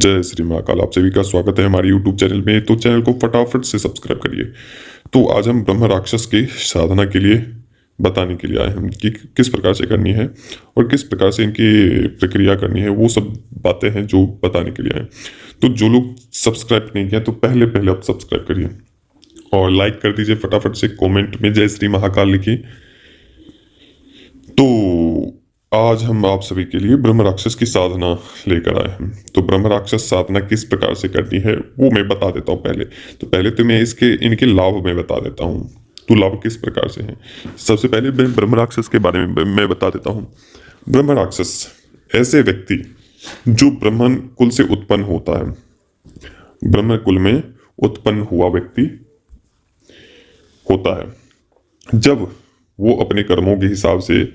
जय श्री महाकाल। आप सभी का स्वागत है हमारे YouTube चैनल में। तो चैनल को फटाफट से सब्सक्राइब करिए। तो आज हम ब्रह्म राक्षस की साधना के लिए बताने के लिए आए हैं कि किस प्रकार से करनी है और किस प्रकार से इनकी प्रक्रिया करनी है। वो सब बातें हैं जो बताने के लिए आए हैं। तो जो लोग सब्सक्राइब नहीं किया तो पहले पहले आप सब्सक्राइब करिए और लाइक कर दीजिए। फटाफट से कॉमेंट में जय श्री महाकाल लिखिए। तो आज हम आप सभी के लिए ब्रह्म राक्षस की साधना लेकर आए हैं। तो ब्रह्म राक्षस साधना किस प्रकार से करनी है वो मैं बता देता हूँ। पहले तो मैं इनके लाभ में बता देता हूँ। तो लाभ किस प्रकार से हैं। सबसे पहले मैं ब्रह्म राक्षस के बारे में मैं बता देता हूँ। ब्रह्म राक्षस ऐसे व्यक्ति जो ब्राह्मण कुल से उत्पन्न होता है, ब्रह्म कुल में उत्पन्न हुआ व्यक्ति होता है। जब वो अपने कर्मों के हिसाब से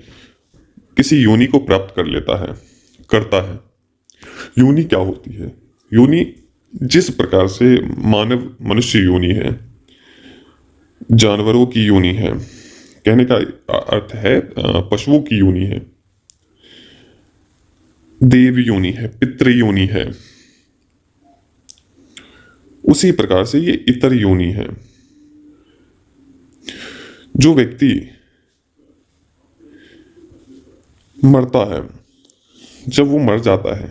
किसी योनि को प्राप्त करता है। योनि क्या होती है? योनि जिस प्रकार से मनुष्य योनि है, जानवरों की योनि है, कहने का अर्थ है पशुओं की योनि है, देव योनि है, पितृ योनि है, उसी प्रकार से ये इतर योनि है। जो व्यक्ति मरता है, जब वो मर जाता है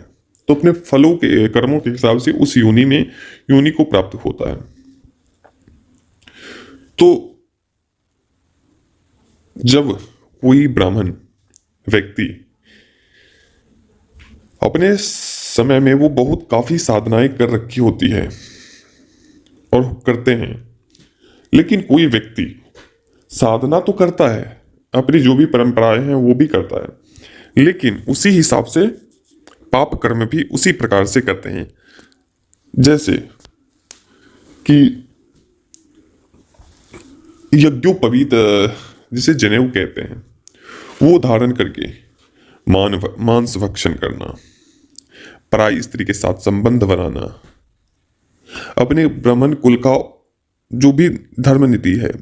तो अपने फलों के कर्मों के हिसाब से उस योनि को प्राप्त होता है। तो जब कोई ब्राह्मण व्यक्ति अपने समय में वो बहुत काफी साधनाएं कर रखी होती है और करते हैं, लेकिन कोई व्यक्ति साधना तो करता है, अपनी जो भी परंपराएं हैं वो भी करता है, लेकिन उसी हिसाब से पाप कर्म भी उसी प्रकार से करते हैं। जैसे कि यज्ञोपवीत, जिसे जनेऊ कहते हैं, वो धारण करके मांस भक्षण करना, पराई स्त्री के साथ संबंध बनाना, अपने ब्राह्मण कुल का जो भी धर्म नीति है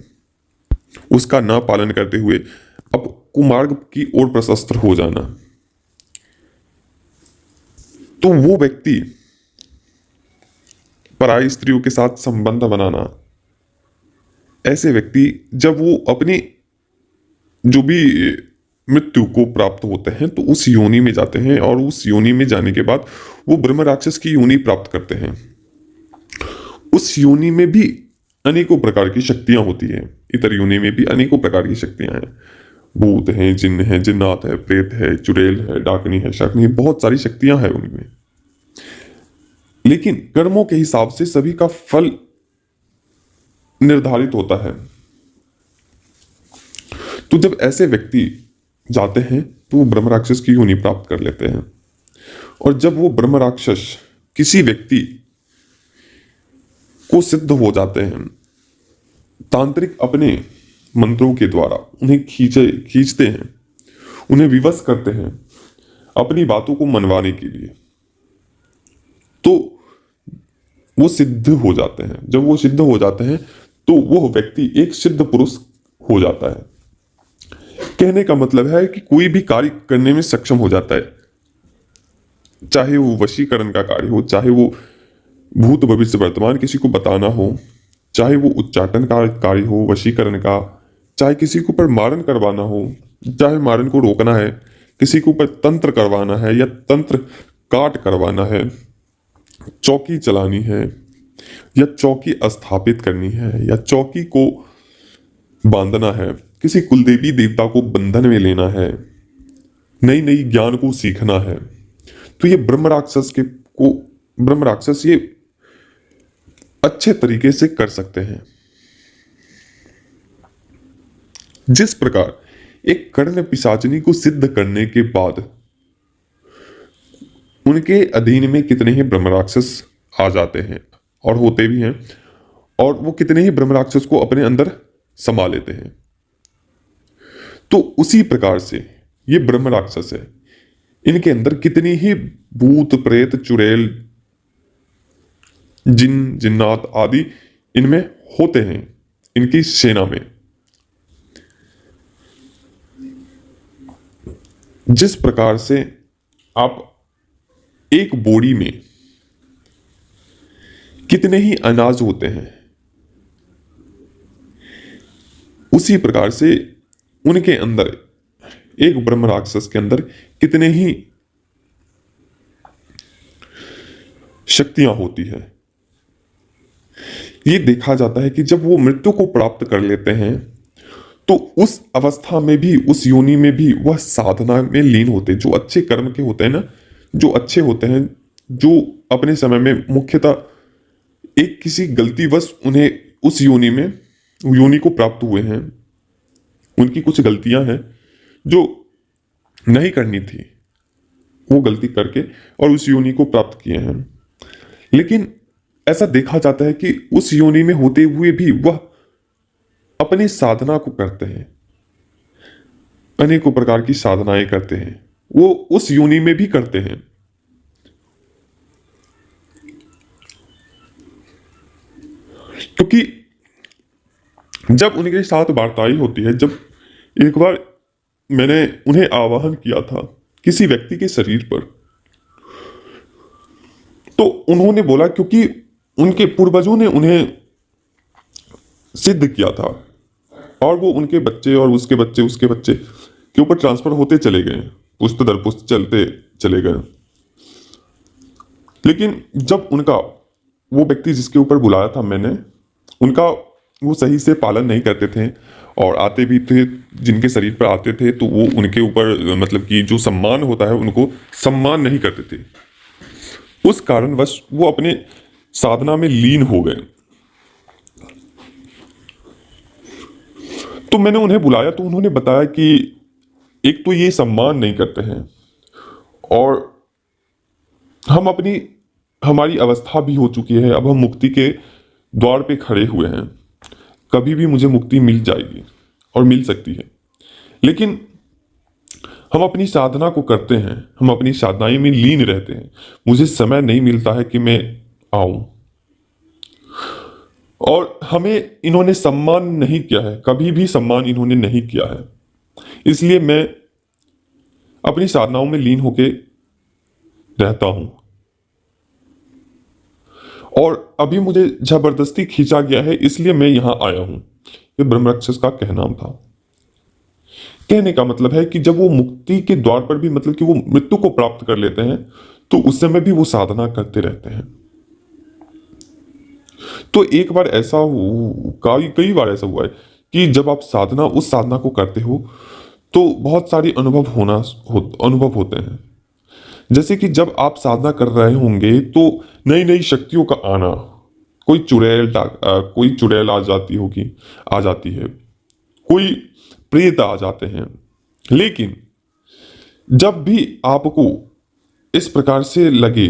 उसका न पालन करते हुए अब कुमार्ग की ओर प्रशस्त्र हो जाना। तो वो व्यक्ति पराई स्त्रियों के साथ संबंध बनाना, ऐसे व्यक्ति जब वो अपनी जो भी मृत्यु को प्राप्त होते हैं तो उस योनि में जाते हैं और उस योनि में जाने के बाद वो ब्रह्म राक्षस की योनि प्राप्त करते हैं। उस योनि में भी अनेकों प्रकार की शक्तियां होती हैं। इतर योनि में भी अनेकों प्रकार की शक्तियां हैं। भूत हैं, जिन्न है, जिन्नात है, प्रेत है, चुड़ैल है, डाकनी है, शाकनी है, बहुत सारी शक्तियां हैं उनमें। लेकिन कर्मों के हिसाब से सभी का फल निर्धारित होता है। तो जब ऐसे व्यक्ति जाते हैं तो वो ब्रह्म राक्षस की योनि प्राप्त कर लेते हैं। और जब वो ब्रह्म राक्षस किसी व्यक्ति को सिद्ध हो जाते हैं, तांत्रिक अपने मंत्रों के द्वारा उन्हें खींचते हैं, उन्हें विवश करते हैं अपनी बातों को मनवाने के लिए, तो वो सिद्ध हो जाते हैं। जब वो सिद्ध हो जाते हैं तो वो व्यक्ति एक सिद्ध पुरुष हो जाता है। कहने का मतलब है कि कोई भी कार्य करने में सक्षम हो जाता है, चाहे वो वशीकरण का कार्य हो, चाहे वो भूत भविष्य वर्तमान किसी को बताना हो, चाहे वो उच्चाटन का कार्य हो, वशीकरण का, चाहे किसी के ऊपर मारन करवाना हो, चाहे मारन को रोकना है, किसी के ऊपर तंत्र करवाना है या तंत्र काट करवाना है, चौकी चलानी है या चौकी स्थापित करनी है या चौकी को बांधना है, किसी कुलदेवी देवता को बंधन में लेना है, नई नई ज्ञान को सीखना है, तो ये ब्रह्म राक्षस ये अच्छे तरीके से कर सकते हैं। जिस प्रकार एक कर्ण पिशाचिनी को सिद्ध करने के बाद उनके अधीन में कितने ही ब्रह्म राक्षस आ जाते हैं और होते भी हैं, और वो कितने ही ब्रह्म राक्षस को अपने अंदर समा लेते हैं। तो उसी प्रकार से ये ब्रह्म राक्षस है, इनके अंदर कितनी ही भूत प्रेत चुड़ैल जिन जिन्नात आदि इनमें होते हैं, इनकी सेना में। जिस प्रकार से आप एक बोरी में कितने ही अनाज होते हैं, उसी प्रकार से उनके अंदर, एक ब्रह्म राक्षस के अंदर कितने ही शक्तियां होती है। ये देखा जाता है कि जब वो मृत्यु को प्राप्त कर लेते हैं तो उस अवस्था में भी, उस योनि में भी वह साधना में लीन होते हैं। जो अच्छे कर्म के होते हैं ना, जो अच्छे होते हैं, जो अपने समय में मुख्यतः एक किसी गलतीवश उन्हें उस योनि में, योनि को प्राप्त हुए हैं, उनकी कुछ गलतियां हैं जो नहीं करनी थी, वो गलती करके और उस योनि को प्राप्त किए हैं। लेकिन ऐसा देखा जाता है कि उस योनि में होते हुए भी वह अपनी साधना को करते हैं, अनेकों प्रकार की साधनाएं करते हैं, वो उस योनि में भी करते हैं। क्योंकि जब उनके साथ वार्ताएं होती है, जब एक बार मैंने उन्हें आवाहन किया था किसी व्यक्ति के शरीर पर, तो उन्होंने बोला, क्योंकि उनके पूर्वजों ने उन्हें सिद्ध किया था और वो उनके बच्चे और उसके बच्चे, उसके बच्चे के ऊपर ट्रांसफर होते चले गए, पुश्त दर पुश्त चलते चले गए। लेकिन जब उनका, वो व्यक्ति जिसके ऊपर बुलाया था मैंने, उनका वो सही से पालन नहीं करते थे और आते भी थे, जिनके शरीर पर आते थे तो वो उनके ऊपर मतलब कि जो सम्मान होता है उनको सम्मान नहीं करते थे। उस कारणवश वो अपने साधना में लीन हो गए। तो मैंने उन्हें बुलाया तो उन्होंने बताया कि एक तो ये सम्मान नहीं करते हैं और हमारी अवस्था भी हो चुकी है, अब हम मुक्ति के द्वार पे खड़े हुए हैं, कभी भी मुझे मुक्ति मिल जाएगी और मिल सकती है। लेकिन हम अपनी साधना को करते हैं, हम अपनी साधनाएं में लीन रहते हैं, मुझे समय नहीं मिलता है कि मैं आऊं। और हमें इन्होंने सम्मान नहीं किया है, कभी भी सम्मान इन्होंने नहीं किया है, इसलिए मैं अपनी साधनाओं में लीन होके रहता हूं। और अभी मुझे जबरदस्ती खींचा गया है, इसलिए मैं यहां आया हूं। ये ब्रह्मराक्षस का कहना था। कहने का मतलब है कि जब वो मुक्ति के द्वार पर भी, मतलब कि वो मृत्यु को प्राप्त कर लेते हैं, तो उस समय भी वो साधना करते रहते हैं। तो एक बार ऐसा कई बार ऐसा हुआ है कि जब आप उस साधना को करते हो तो बहुत सारे अनुभव होते हैं। जैसे कि जब आप साधना कर रहे होंगे तो नई नई शक्तियों का आना, कोई चुड़ैल आ जाती है, कोई प्रेत आ जाते हैं। लेकिन जब भी आपको इस प्रकार से लगे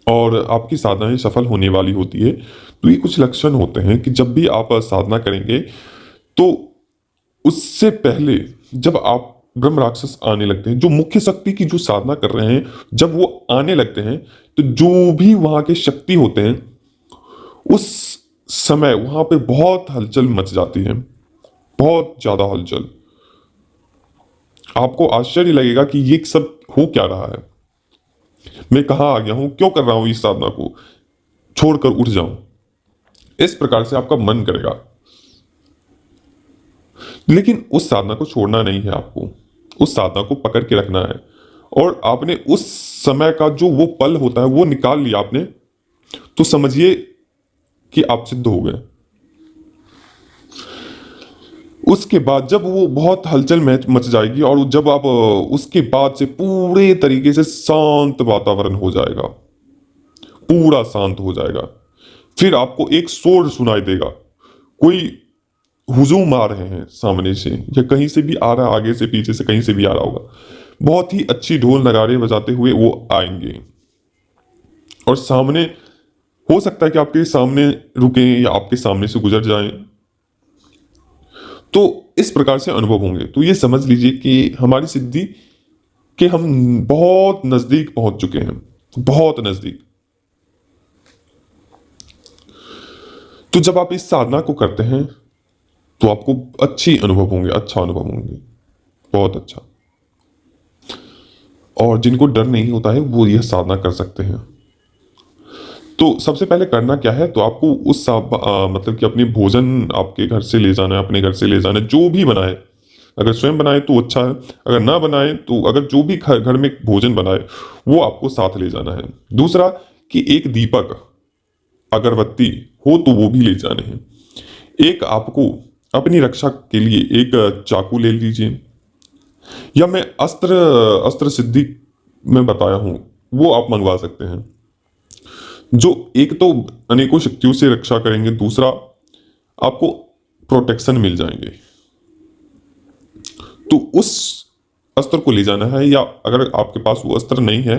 और आपकी साधनाएं सफल होने वाली होती है, तो ये कुछ लक्षण होते हैं कि जब भी आप साधना करेंगे तो उससे पहले जब आप ब्रह्म राक्षस आने लगते हैं, जो मुख्य शक्ति की जो साधना कर रहे हैं, जब वो आने लगते हैं तो जो भी वहां के शक्ति होते हैं, उस समय वहां पे बहुत हलचल मच जाती है, बहुत ज्यादा हलचल। आपको आश्चर्य लगेगा कि ये सब हो क्या रहा है, मैं कहां आ गया हूं, क्यों कर रहा हूं इस साधना को, छोड़कर उठ जाऊं, इस प्रकार से आपका मन करेगा। लेकिन उस साधना को छोड़ना नहीं है, आपको उस साधना को पकड़ के रखना है। और आपने उस समय का जो वो पल होता है वो निकाल लिया आपने, तो समझिए कि आप सिद्ध हो गए। उसके बाद जब वो बहुत हलचल मच जाएगी और जब आप उसके बाद से पूरे तरीके से शांत वातावरण हो जाएगा, पूरा शांत हो जाएगा, फिर आपको एक शोर सुनाई देगा, कोई हुजूम आ रहे हैं सामने से या कहीं से भी आ रहा है, आगे से पीछे से कहीं से भी आ रहा होगा, बहुत ही अच्छी ढोल नगाड़े बजाते हुए वो आएंगे और सामने, हो सकता है कि आपके सामने रुके या आपके सामने से गुजर जाएं। तो इस प्रकार से अनुभव होंगे। तो ये समझ लीजिए कि हमारी सिद्धि के हम बहुत नजदीक पहुंच चुके हैं, बहुत नजदीक। तो जब आप इस साधना को करते हैं तो आपको अच्छी अनुभव होंगे, अच्छा अनुभव होंगे, बहुत अच्छा। और जिनको डर नहीं होता है वो यह साधना कर सकते हैं। तो सबसे पहले करना क्या है, तो आपको मतलब कि अपनी भोजन आपके घर से ले जाना है, अपने घर से ले जाना है, जो भी बनाए। अगर स्वयं बनाए तो अच्छा है, अगर ना बनाए तो अगर जो भी घर घर में भोजन बनाए वो आपको साथ ले जाना है। दूसरा कि एक दीपक, अगरबत्ती हो तो वो भी ले जाने हैं। एक आपको अपनी रक्षा के लिए एक चाकू ले लीजिए, या मैं अस्त्र अस्त्र सिद्धि में बताया हूं वो आप मंगवा सकते हैं, जो एक तो अनेकों शक्तियों से रक्षा करेंगे, दूसरा आपको प्रोटेक्शन मिल जाएंगे। तो उस अस्त्र को ले जाना है, या अगर आपके पास वो अस्त्र नहीं है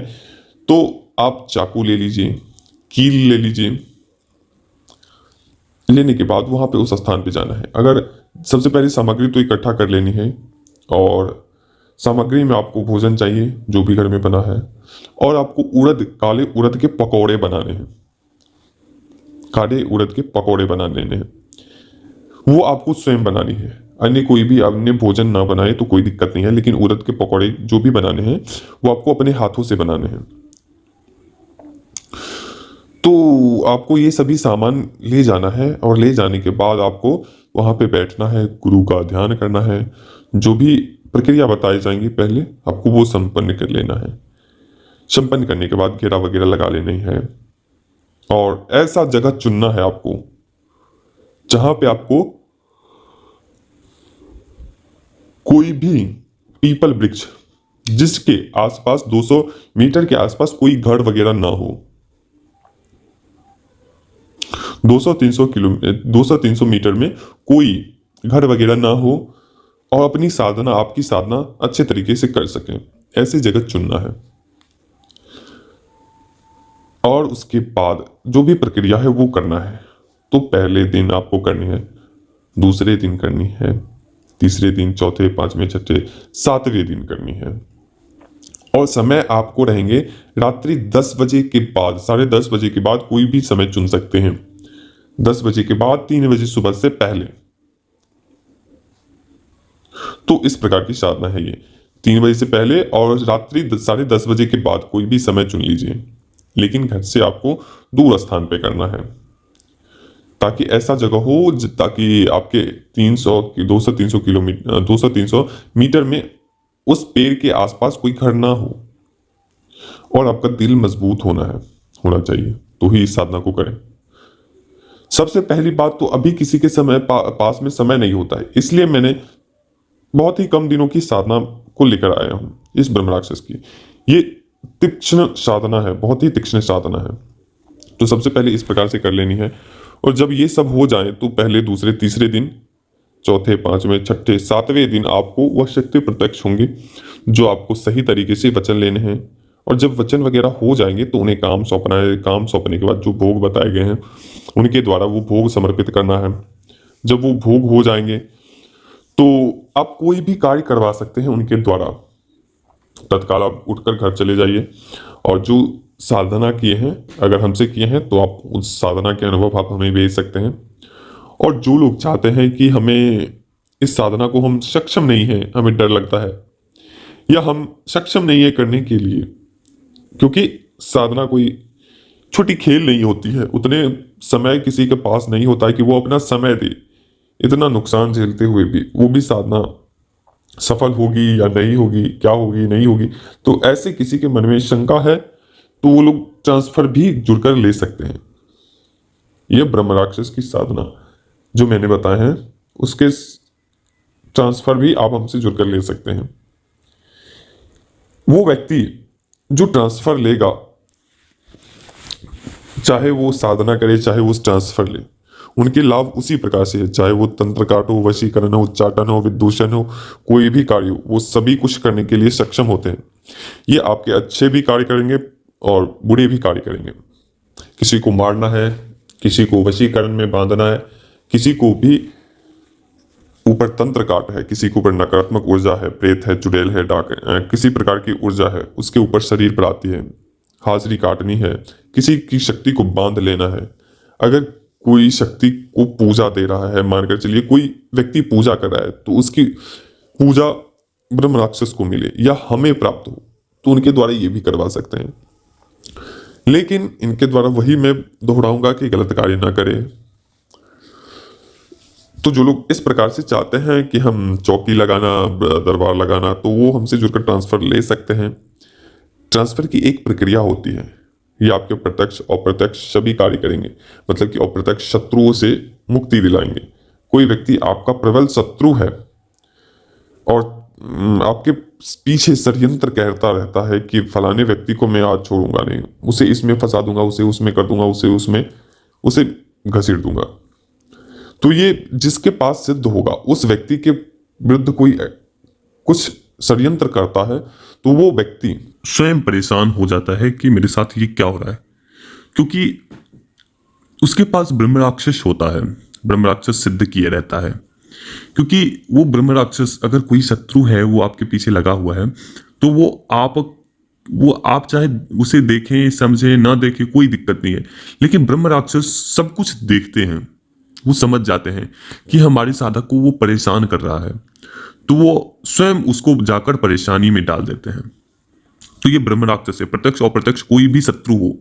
तो आप चाकू ले लीजिए, कील ले लीजिए। लेने के बाद वहां पे उस स्थान पे जाना है। अगर सबसे पहले सामग्री तो इकट्ठा कर लेनी है, और सामग्री में आपको भोजन चाहिए जो भी घर में बना है, और आपको काले उड़द के पकौड़े बनाने हैं। काले उड़द के पकौड़े बना लेने हैं, वो आपको स्वयं बनानी है। अन्य कोई भी अन्य भोजन ना बनाए तो कोई दिक्कत नहीं है, लेकिन उड़द के पकौड़े जो भी बनाने हैं वो आपको अपने हाथों से बनाने हैं। तो आपको ये सभी सामान ले जाना है, और ले जाने के बाद आपको वहां पे बैठना है, गुरु का ध्यान करना है। जो भी प्रक्रिया बताई जाएंगी पहले आपको वो संपन्न कर लेना है। संपन्न करने के बाद घेरा वगैरह लगा लेनी है, और ऐसा जगह चुनना है आपको जहां पे आपको कोई भी पीपल वृक्ष, जिसके आसपास 200 मीटर के आसपास कोई घर वगैरह ना हो। 200-300 मीटर में कोई घर वगैरह ना हो, और अपनी साधना, आपकी साधना अच्छे तरीके से कर सकें, ऐसी जगह चुनना है। और उसके बाद जो भी प्रक्रिया है वो करना है। तो पहले दिन आपको करनी है, दूसरे दिन करनी है, तीसरे दिन, चौथे, पांचवें, छठे, सातवें दिन करनी है। और समय आपको रहेंगे रात्रि 10 बजे के बाद, 10:30 बजे के बाद कोई भी समय चुन सकते हैं। 10 बजे के बाद 3 बजे सुबह से पहले। तो इस प्रकार की साधना है ये, 3 बजे से पहले और रात्रि 10:30 बजे के बाद कोई भी समय चुन लीजिए, लेकिन घर से आपको दूर स्थान पे करना है, ताकि ऐसा जगह हो ताकि आपके 200-300 किलोमीटर 200-300 मीटर में उस पेड़ के आसपास कोई घर ना हो। और आपका दिल मजबूत होना चाहिए, तो ही इस साधना को करें। सबसे पहली बात तो अभी किसी के पास में समय नहीं होता है, इसलिए मैंने बहुत ही कम दिनों की साधना को लेकर आया हूं इस ब्रह्म राक्षस की। ये तीक्ष्ण साधना है, बहुत ही तीक्ष्ण साधना है। तो सबसे पहले इस प्रकार से कर लेनी है, और जब ये सब हो जाए तो पहले, दूसरे, तीसरे दिन, चौथे, पांचवें, छठे, सातवें दिन आपको वह शक्ति प्रत्यक्ष होंगे जो आपको सही तरीके से वचन लेने हैं। और जब वचन वगैरह हो जाएंगे तो उन्हें काम सौंपना है। काम सौंपने के बाद जो भोग बताए गए हैं उनके द्वारा वो भोग समर्पित करना है। जब वो भोग हो जाएंगे तो आप कोई भी कार्य करवा सकते हैं उनके द्वारा। तत्काल आप उठकर घर चले जाइए, और जो साधना किए हैं, अगर हमसे किए हैं तो आप उस साधना के अनुभव आप हमें भेज सकते हैं। और जो लोग चाहते हैं कि हमें इस साधना को, हम सक्षम नहीं है, हमें डर लगता है, या हम सक्षम नहीं है करने के लिए, क्योंकि साधना कोई छोटी खेल नहीं होती है, उतने समय किसी के पास नहीं होता है कि वो अपना समय दे। इतना नुकसान झेलते हुए भी वो भी साधना सफल होगी या नहीं होगी, क्या होगी नहीं होगी, तो ऐसे किसी के मन में शंका है तो वो लोग ट्रांसफर भी जुड़कर ले सकते हैं। यह ब्रह्म राक्षस की साधना जो मैंने बताया है उसके ट्रांसफर भी आप हमसे जुड़कर ले सकते हैं। वो व्यक्ति जो ट्रांसफर लेगा, चाहे वो साधना करे चाहे वो ट्रांसफर ले, उनके लाभ उसी प्रकार से है। चाहे वो तंत्र काट हो, वशीकरण हो, उच्चाटन हो, विदूषण हो, कोई भी कार्य हो, वो सभी कुछ करने के लिए सक्षम होते हैं। ये आपके अच्छे भी कार्य करेंगे और बुरे भी कार्य करेंगे। किसी को मारना है, किसी को वशीकरण में बांधना है, किसी को भी ऊपर तंत्र काट है, किसी के ऊपर नकारात्मक ऊर्जा है, प्रेत है, चुड़ैल है, डाक किसी प्रकार की ऊर्जा है उसके ऊपर शरीर पर आती है, हाजिरी काटनी है, किसी की शक्ति को बांध लेना है। अगर कोई शक्ति को पूजा दे रहा है, मानकर चलिए कोई व्यक्ति पूजा कर रहा है, तो उसकी पूजा ब्रह्म राक्षस को मिले या हमें प्राप्त हो, तो उनके द्वारा ये भी करवा सकते हैं। लेकिन इनके द्वारा वही मैं दोहराऊंगा कि गलत कार्य ना करें। तो जो लोग इस प्रकार से चाहते हैं कि हम चौकी लगाना, दरबार लगाना, तो वो हमसे जुड़कर ट्रांसफर ले सकते हैं। ट्रांसफर की एक प्रक्रिया होती है। ये आपके प्रत्यक्ष अप्रत्यक्ष सभी कार्य करेंगे। मतलब कि अप्रत्यक्ष शत्रुओं से मुक्ति दिलाएंगे। कोई व्यक्ति आपका प्रबल शत्रु है और आपके पीछे षड्यंत्र कहता रहता है कि फलाने व्यक्ति को मैं आज छोड़ूंगा नहीं, उसे इसमें फंसा दूंगा, उसे उसमें कर दूंगा, उसे घसीट दूंगा। तो ये जिसके पास सिद्ध होगा, उस व्यक्ति के विरुद्ध कोई कुछ षड्यंत्र करता है, तो वो व्यक्ति स्वयं परेशान हो जाता है कि मेरे साथ ये क्या हो रहा है, क्योंकि उसके पास ब्रह्म राक्षस होता है, ब्रह्म राक्षस सिद्ध किए रहता है। क्योंकि वो ब्रह्म राक्षस, अगर कोई शत्रु है वो आपके पीछे लगा हुआ है, तो वो आप चाहे उसे देखें समझे ना देखें कोई दिक्कत नहीं है, लेकिन ब्रह्म राक्षस सब कुछ देखते हैं। वो समझ जाते हैं कि हमारे साधक को वो परेशान कर रहा है, तो वो स्वयं उसको जाकर परेशानी में डाल देते हैं। तो ये ब्रह्म राक्षस है। प्रत्यक्ष अप्रत्यक्ष कोई भी शत्रु हो,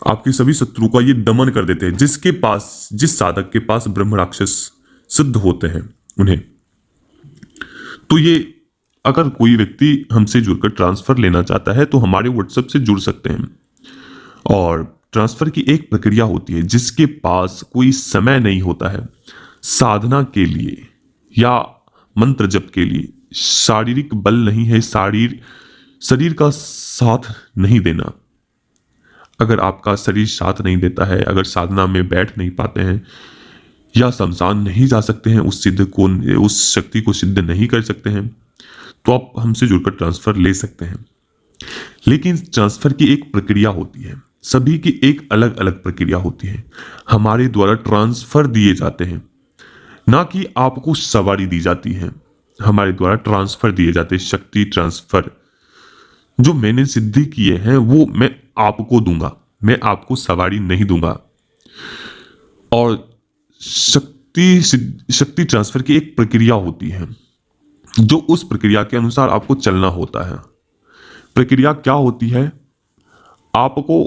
आपके सभी शत्रु का ये दमन कर देते हैं। जिस साधक के पास ब्रह्म राक्षस सिद्ध होते हैं उन्हें। तो ये अगर कोई व्यक्ति हमसे जुड़कर ट्रांसफर लेना चाहता है तो हमारे व्हाट्सएप से जुड़ सकते हैं। और ट्रांसफर की एक प्रक्रिया होती है। जिसके पास कोई समय नहीं होता है साधना के लिए या मंत्र जप के लिए, शारीरिक बल नहीं है, शरीर का साथ नहीं देना, अगर आपका शरीर साथ नहीं देता है, अगर साधना में बैठ नहीं पाते हैं या शमशान नहीं जा सकते हैं, उस शक्ति को सिद्ध नहीं कर सकते हैं, तो आप हमसे जुड़कर ट्रांसफर ले सकते हैं। लेकिन ट्रांसफर की एक प्रक्रिया होती है। सभी की एक अलग अलग प्रक्रिया होती है। हमारे द्वारा ट्रांसफर दिए जाते हैं, ना कि आपको सवारी दी जाती है। हमारे द्वारा ट्रांसफर दिए जाते हैं, शक्ति ट्रांसफर। जो मैंने सिद्धि किए हैं वो मैं आपको दूंगा, मैं आपको सवारी नहीं दूंगा। और शक्ति ट्रांसफर की एक प्रक्रिया होती है, जो उस प्रक्रिया के अनुसार आपको चलना होता है। प्रक्रिया क्या होती है? आपको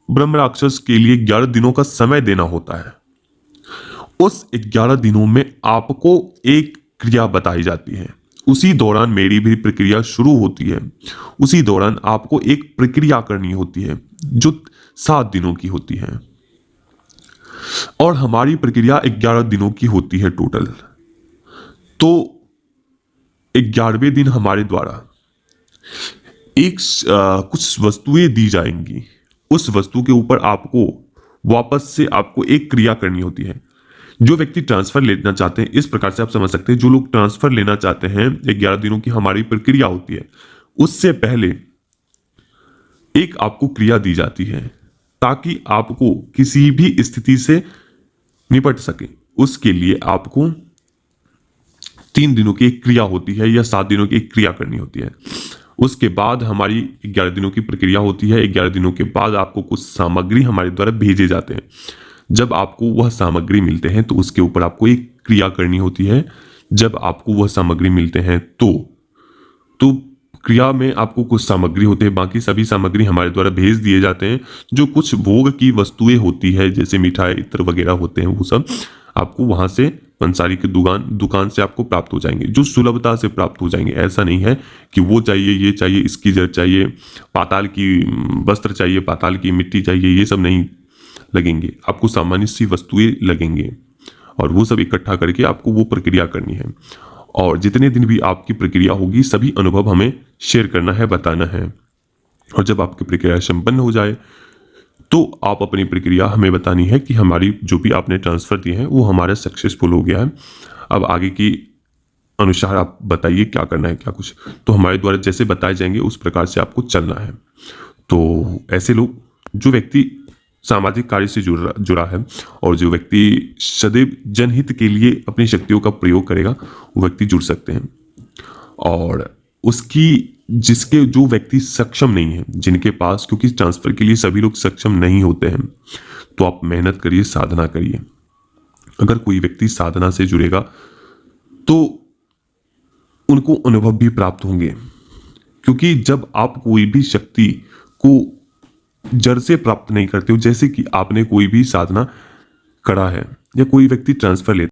ब्रह्म राक्षस के लिए 11 दिनों का समय देना होता है। उस 11 दिनों में आपको एक क्रिया बताई जाती है। उसी दौरान मेरी भी प्रक्रिया शुरू होती है। उसी दौरान आपको एक प्रक्रिया करनी होती है जो 7 दिनों की होती है। और हमारी प्रक्रिया 11 दिनों की होती है टोटल। तो 11वें दिन हमारे द्वारा कुछ वस्तुएं दी जाएंगी। उस वस्तु के ऊपर आपको वापस से एक क्रिया करनी होती है। जो व्यक्ति ट्रांसफर लेना चाहते हैं, इस प्रकार से आप समझ सकते हैं, जो लोग ट्रांसफर लेना चाहते हैं, 11 दिनों की हमारी प्रक्रिया होती है। उससे पहले एक आपको क्रिया दी जाती है ताकि आपको किसी भी स्थिति से निपट सके। उसके लिए आपको 3 दिनों की एक क्रिया होती है या 7 दिनों की एक क्रिया करनी होती है। उसके बाद हमारी 11 दिनों की प्रक्रिया होती है। 11 दिनों के बाद आपको कुछ सामग्री हमारे द्वारा भेजे जाते हैं। जब आपको वह सामग्री मिलते हैं तो उसके ऊपर आपको एक क्रिया करनी होती है। जब आपको वह सामग्री मिलते हैं तो क्रिया में आपको कुछ सामग्री होते हैं, बाकी सभी सामग्री हमारे द्वारा भेज दिए जाते हैं। जो कुछ भोग की वस्तुएं होती है, जैसे मिठाई इत्र वगैरह होते हैं, वो सब आपको वहां से पंसारी की दुकान से आपको प्राप्त हो जाएंगे, जो सुलभता से प्राप्त हो जाएंगे। ऐसा नहीं है कि वो चाहिए, ये चाहिए, इसकी जड़ चाहिए, पाताल की वस्त्र चाहिए, पाताल की मिट्टी चाहिए, ये सब नहीं लगेंगे। आपको सामान्य सी वस्तुएं लगेंगे और वो सब इकट्ठा करके आपको वो प्रक्रिया करनी है। और जितने दिन भी आपकी प्रक्रिया होगी, सभी अनुभव हमें शेयर करना है, बताना है। और जब आपकी प्रक्रिया संपन्न हो जाए तो आप अपनी प्रक्रिया हमें बतानी है कि हमारी जो भी आपने ट्रांसफर दिए हैं वो हमारा सक्सेसफुल हो गया है। अब आगे की अनुसार आप बताइए क्या करना है, क्या कुछ। तो हमारे द्वारा जैसे बताए जाएंगे उस प्रकार से आपको चलना है। तो ऐसे लोग, जो व्यक्ति सामाजिक कार्य से जुड़ा है और जो व्यक्ति सदैव जनहित के लिए अपनी शक्तियों का प्रयोग करेगा, वो व्यक्ति जुड़ सकते हैं। और जो व्यक्ति सक्षम नहीं है, जिनके पास, क्योंकि ट्रांसफर के लिए सभी लोग सक्षम नहीं होते हैं, तो आप मेहनत करिए, साधना करिए। अगर कोई व्यक्ति साधना से जुड़ेगा तो उनको अनुभव भी प्राप्त होंगे। क्योंकि जब आप कोई भी शक्ति को जड़ से प्राप्त नहीं करते हो। जैसे कि आपने कोई भी साधना करा है या कोई व्यक्ति ट्रांसफर लेता